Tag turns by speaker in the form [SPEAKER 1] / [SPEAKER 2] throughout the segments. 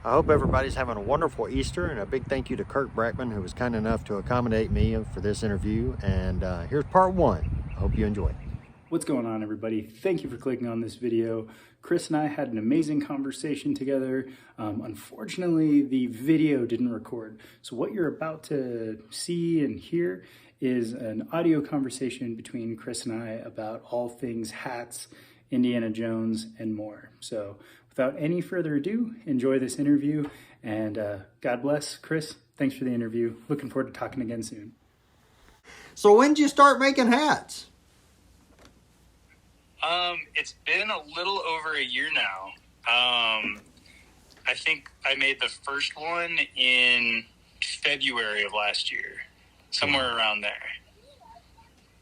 [SPEAKER 1] I hope everybody's having a wonderful Easter, and a big thank you to Kirk Brackman, who was kind enough to accommodate me for this interview. And here's part one. I hope you enjoy.
[SPEAKER 2] What's going on, everybody? Thank you for clicking on this video. Chris and I had an amazing conversation together. Unfortunately, the video didn't record. So what you're about to see and hear is an audio conversation between Chris and I about all things hats, Indiana Jones, and more. So without any further ado, enjoy this interview, and God bless. Chris, thanks for the interview. Looking forward to talking again soon.
[SPEAKER 1] So when did you start making hats?
[SPEAKER 3] It's been a little over a year now. I think I made the first one in February of last year, somewhere around there.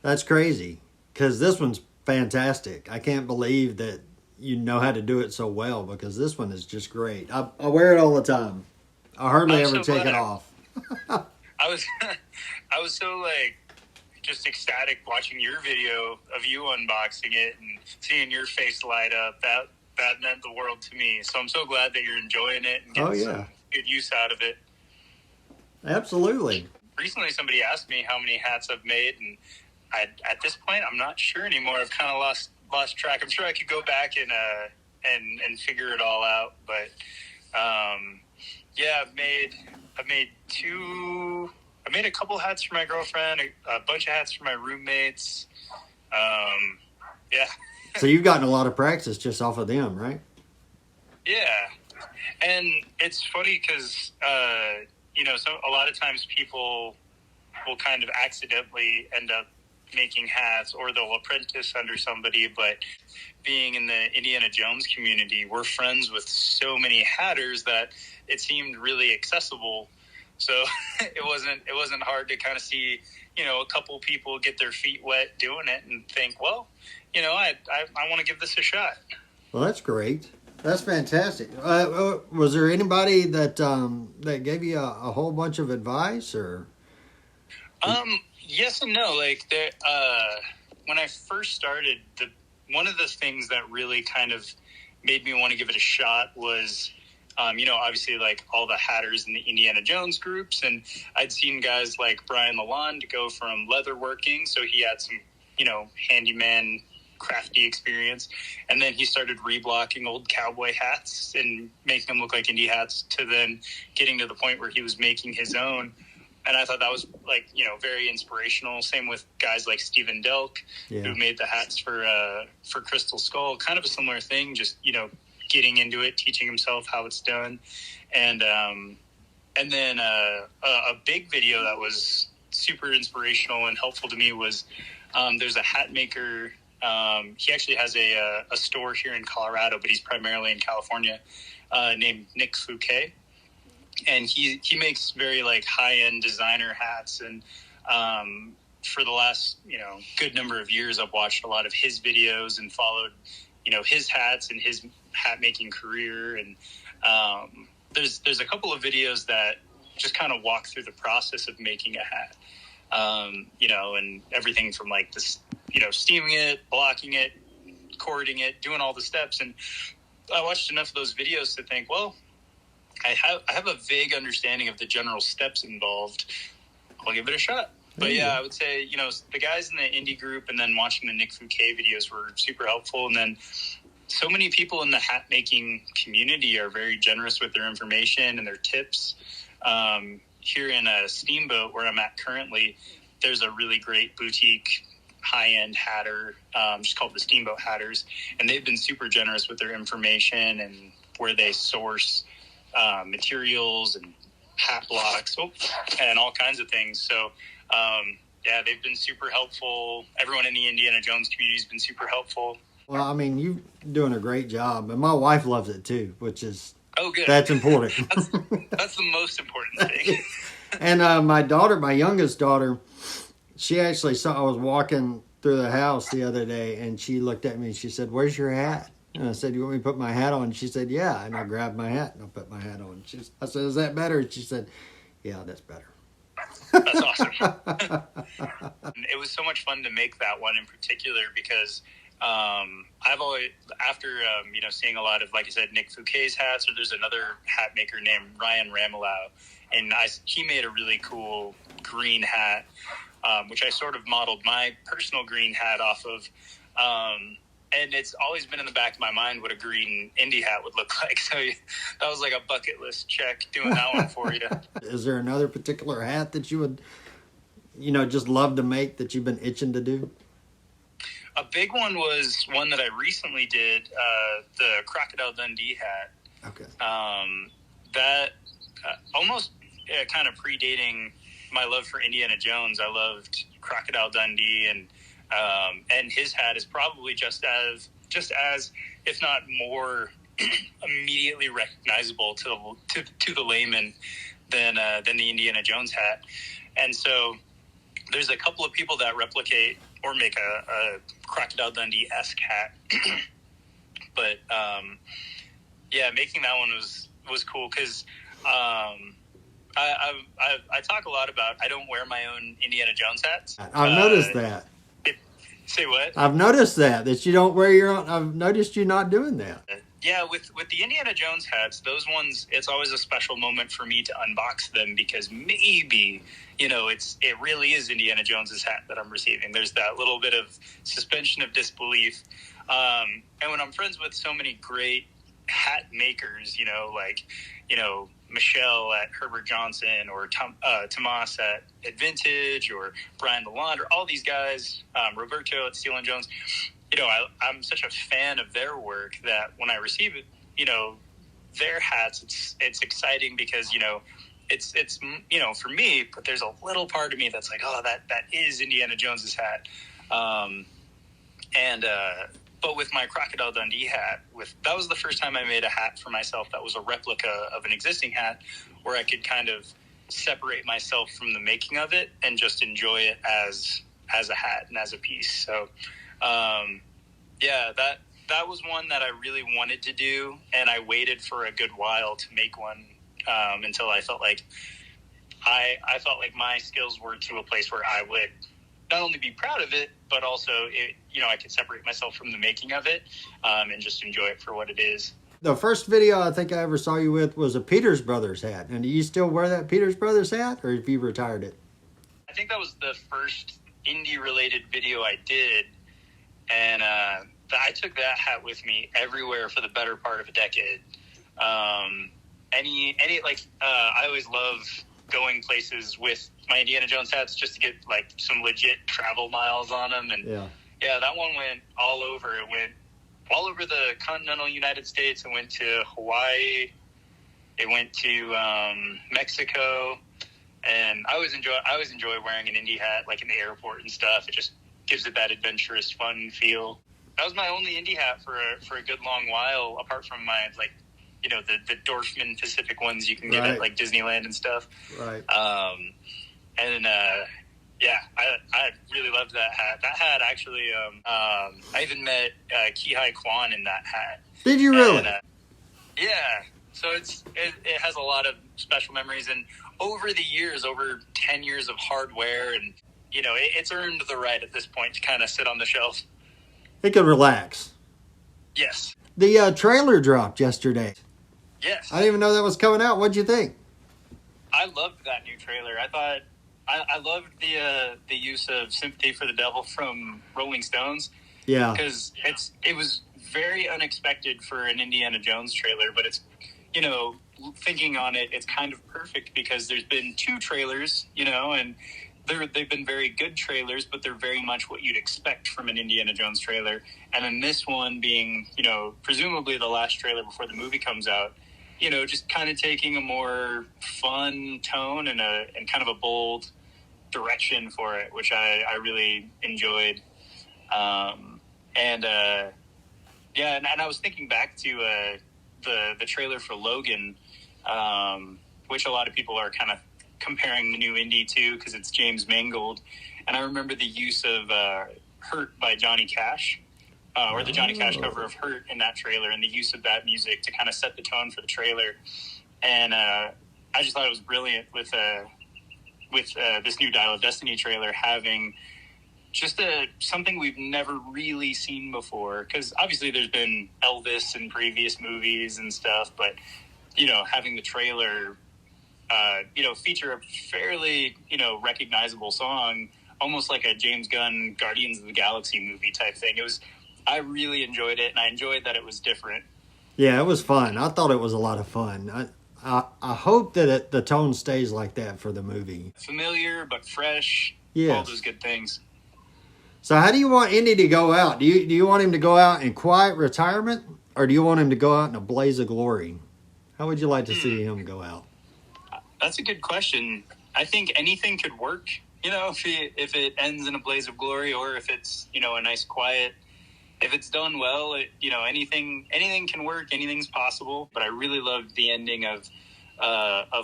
[SPEAKER 1] That's crazy, because this one's fantastic. I can't believe that you know how to do it so well, because this one is just great. I wear it all the time. I hardly ever take it off.
[SPEAKER 3] I was so just ecstatic watching your video of you unboxing it and seeing your face light up. That meant the world to me. So I'm so glad that you're enjoying it and getting some good use out of it.
[SPEAKER 1] Absolutely.
[SPEAKER 3] Recently, somebody asked me how many hats I've made, and at this point, I'm not sure anymore. I've kind of lost track. I'm sure I could go back and figure it all out, but yeah, I've made two. I made a couple hats for my girlfriend, a bunch of hats for my roommates. Yeah.
[SPEAKER 1] So you've gotten a lot of practice just off of them, right?
[SPEAKER 3] Yeah. And it's funny because, so a lot of times people will kind of accidentally end up making hats, or they'll apprentice under somebody. But being in the Indiana Jones community, we're friends with so many hatters that it seemed really accessible. So it wasn't hard to kind of see, a couple people get their feet wet doing it and think, well, I want to give this a shot.
[SPEAKER 1] Well, that's great. That's fantastic. Was there anybody that gave you a whole bunch of advice, or?
[SPEAKER 3] Yes and no. When I first started, one of the things that really kind of made me want to give it a shot was, obviously all the hatters in the Indiana Jones groups. And I'd seen guys like Brian Lalonde go from leatherworking. So he had some, handyman crafty experience. And then he started reblocking old cowboy hats and making them look like Indy hats, to then getting to the point where he was making his own. And I thought that was very inspirational. Same with guys like Stephen Delk, who made the hats for Crystal Skull. Kind of a similar thing, just, getting into it, teaching himself how it's done. And then a big video that was super inspirational and helpful to me was there's a hat maker. He actually has a store here in Colorado, but he's primarily in California, named Nick Fouquet. And he makes very high-end designer hats. And for the last, good number of years, I've watched a lot of his videos and followed, his hats and his hat making career. And there's a couple of videos that just kind of walk through the process of making a hat, and everything from this, steaming it, blocking it, cording it, doing all the steps. And I watched enough of those videos to think, well, I have a vague understanding of the general steps involved. I'll give it a shot. But yeah, I would say, the guys in the indie group and then watching the Nick Fouquet videos were super helpful. And then so many people in the hat making community are very generous with their information and their tips. Here in Steamboat, where I'm at currently, there's a really great boutique high-end hatter, just called the Steamboat Hatters. And they've been super generous with their information and where they source materials and hat blocks and all kinds of things. So, they've been super helpful. Everyone in the Indiana Jones community has been super helpful.
[SPEAKER 1] Well, I mean, you're doing a great job, and my wife loves it too, which is
[SPEAKER 3] good.
[SPEAKER 1] That's important.
[SPEAKER 3] that's the most important thing.
[SPEAKER 1] And my youngest daughter, she actually saw I was walking through the house the other day, and she looked at me and she said, "Where's your hat?" And I said, "You want me to put my hat on?" And she said, "Yeah." And I grabbed my hat and I put my hat on. I said, "Is that better?" And she said, "Yeah, that's better."
[SPEAKER 3] That's awesome. It was so much fun to make that one in particular because I've always, after, seeing a lot of, like I said, Nick Fouquet's hats, or there's another hat maker named Ryan Ramelau, and he made a really cool green hat, which I sort of modeled my personal green hat off of. And it's always been in the back of my mind what a green Indy hat would look like. So that was like a bucket list check, doing that one for you.
[SPEAKER 1] Is there another particular hat that you would, just love to make that you've been itching to do?
[SPEAKER 3] A big one was one that I recently did, the Crocodile Dundee hat.
[SPEAKER 1] Okay.
[SPEAKER 3] That almost kind of predating my love for Indiana Jones. I loved Crocodile Dundee, and his hat is probably just as, if not more, immediately recognizable to the layman than the Indiana Jones hat. And so there's a couple of people that replicate or make a Crocodile Dundee-esque hat. But making that one was cool because I talk a lot about I don't wear my own Indiana Jones hats.
[SPEAKER 1] I've noticed that.
[SPEAKER 3] Say what?
[SPEAKER 1] I've noticed that you don't wear your own. I've noticed you not doing that.
[SPEAKER 3] Yeah, with the Indiana Jones hats, those ones, it's always a special moment for me to unbox them because maybe, it really is Indiana Jones's hat that I'm receiving. There's that little bit of suspension of disbelief. And when I'm friends with so many great hat makers, Michelle at Herbert Johnson or Tomas at Vintage or Brian Lalonde or all these guys, Roberto at Steel & Jones, I'm such a fan of their work that when I receive it, their hats, it's exciting because, it's for me, but there's a little part of me that's like, oh, that is Indiana Jones's hat. But with my Crocodile Dundee hat, that was the first time I made a hat for myself that was a replica of an existing hat where I could kind of separate myself from the making of it and just enjoy it as a hat and as a piece. So, that was one that I really wanted to do, and I waited for a good while to make one until I felt like I felt like my skills were to a place where I would not only be proud of it, but also, I could separate myself from the making of it and just enjoy it for what it is.
[SPEAKER 1] The first video I think I ever saw you with was a Peters Brothers hat. And do you still wear that Peters Brothers hat, or have you retired it?
[SPEAKER 3] I think that was the first Indy-related video I did, and I took that hat with me everywhere for the better part of a decade. I always love going places with my Indiana Jones hats just to get like some legit travel miles on them. And that one went all over. It went all over the continental United States. It went to Hawaii. It went to Mexico. And I always enjoy wearing an Indy hat, like in the airport and stuff. It just gives it that adventurous, fun feel. That was my only Indy hat for a good long while, apart from my the Dorfman Pacific ones you can get at like Disneyland and stuff.
[SPEAKER 1] Right.
[SPEAKER 3] I really loved that hat. That hat actually, I even met Kihei Kwan in that hat.
[SPEAKER 1] Did you really?
[SPEAKER 3] And, yeah. So it has a lot of special memories, and over the years, over 10 years of hardware, and it's earned the right at this point to kind of sit on the shelf.
[SPEAKER 1] It could relax.
[SPEAKER 3] Yes.
[SPEAKER 1] The trailer dropped yesterday.
[SPEAKER 3] Yes.
[SPEAKER 1] I didn't even know that was coming out. What'd you think?
[SPEAKER 3] I loved that new trailer. I thought I loved the use of "Sympathy for the Devil" from Rolling Stones.
[SPEAKER 1] Yeah.
[SPEAKER 3] Because it was very unexpected for an Indiana Jones trailer, but it's thinking on it, it's kind of perfect because there's been two trailers, and they've been very good trailers, but they're very much what you'd expect from an Indiana Jones trailer. And then this one being, presumably the last trailer before the movie comes out, just kind of taking a more fun tone and kind of a bold direction for it, which I really enjoyed. And I was thinking back to the trailer for Logan, which a lot of people are kind of comparing the new Indy to because it's James Mangold. And I remember the use of Hurt by Johnny Cash, or the Johnny Cash cover of Hurt in that trailer, and the use of that music to kind of set the tone for the trailer. And I just thought it was brilliant with this new Dial of Destiny trailer having just something we've never really seen before. Because obviously there's been Elvis in previous movies and stuff, but, you know, having the trailer, you know, feature a fairly, you know, recognizable song, almost like a James Gunn Guardians of the Galaxy movie type thing. I really enjoyed it, and I enjoyed that it was different.
[SPEAKER 1] Yeah, it was fun. I thought it was a lot of fun. I hope that the tone stays like that for the movie.
[SPEAKER 3] Familiar but fresh.
[SPEAKER 1] Yes.
[SPEAKER 3] All those good things.
[SPEAKER 1] So how do you want Indy to go out? Do you want him to go out in quiet retirement, or do you want him to go out in a blaze of glory? How would you like to see him go out?
[SPEAKER 3] That's a good question. I think anything could work. You know, if it ends in a blaze of glory, or if it's, you know, a nice quiet. If it's done well, you know, anything can work. Anything's possible. But I really loved the ending of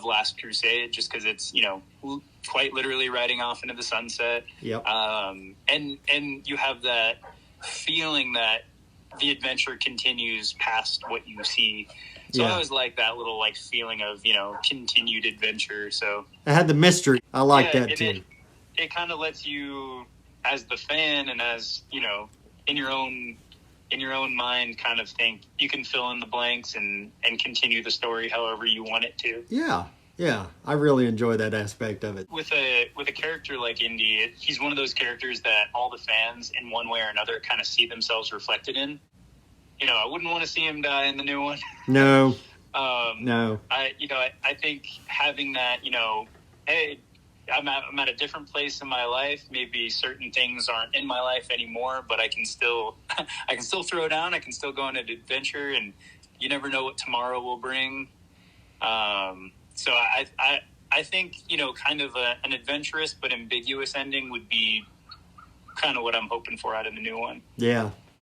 [SPEAKER 3] Last Crusade, just because it's, you know, quite literally riding off into the sunset.
[SPEAKER 1] Yep.
[SPEAKER 3] And you have that feeling that the adventure continues past what you see. So I always like that little like feeling of, you know, continued adventure. So
[SPEAKER 1] it had the mystery. I like that too.
[SPEAKER 3] It kind of lets you, as the fan, and as, you know, in your own mind, kind of think you can fill in the blanks and continue the story however you want it to.
[SPEAKER 1] Yeah, I really enjoy that aspect of it.
[SPEAKER 3] With a character like Indy, he's one of those characters that all the fans, in one way or another, kind of see themselves reflected in. You know, I wouldn't want to see him die in the new one.
[SPEAKER 1] No.
[SPEAKER 3] No. I think having that, you know, hey, I'm at a different place in my life. Maybe certain things aren't in my life anymore, but I can still throw down. I can still go on an adventure, and you never know what tomorrow will bring. So I think, you know, kind of an adventurous but ambiguous ending would be kind of what I'm hoping for out of the new one.
[SPEAKER 1] Yeah,